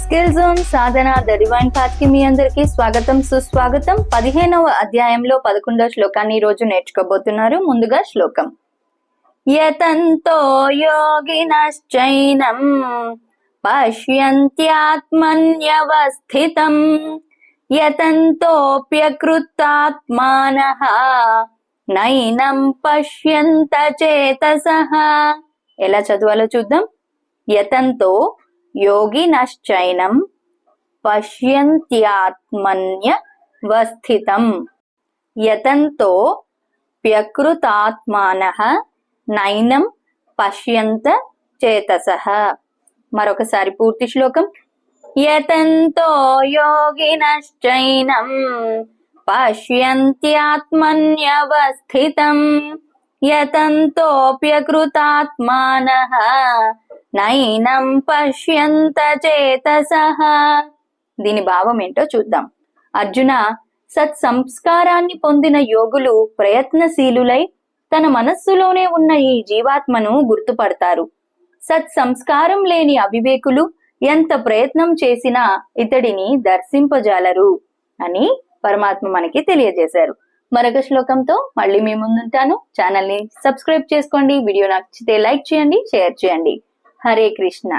Skill zone Sadhana the divine path కి మీ అందరికి స్వాగతం సుస్వాగతం. 15వ అధ్యాయంలో 11వ శ్లోకాన్ని ఈ రోజు నేర్చుకోబోతున్నారు. ముందుగా శ్లోకం. యతంతో యోగినశ్చైనం పశ్యంత్యాత్మన్యవస్థితం యతంతోప్యకృతాత్మానః నైనం పశ్యంత చేతసః. ఎలా చదవాలో చూద్దాం. యతంతో యోగినశ్చైనం పశ్యంత్యాత్మన్యవస్థితం యతంతో ప్యకృతాత్మానః నైనం పశ్యంత చేతసః. మరొకసారి పూర్తి శ్లోకం. యతంతో యోగినశ్చైనం పశ్యంత్యాత్మన్యవస్థితం యతంతోప్యకృతాత్మానః నైనం పశ్యంత చేతసః. దీని భావం ఏంటో చూద్దాం. అర్జున, సత్సంస్కారాన్ని పొందిన యోగులు ప్రయత్నశీలులై తన మనస్సులోనే ఉన్న ఈ జీవాత్మను గుర్తుపడతారు. సత్సంస్కారం లేని అవివేకులు ఎంత ప్రయత్నం చేసినా ఇతడిని దర్శింపజాలరు అని పరమాత్మ మనకి తెలియజేశారు. మరొక శ్లోకంతో మళ్ళీ మీ ముందుంటాను. ఛానల్ ని సబ్స్క్రైబ్ చేసుకోండి. వీడియో నచ్చితే లైక్ చేయండి, షేర్ చేయండి. హరే కృష్ణ.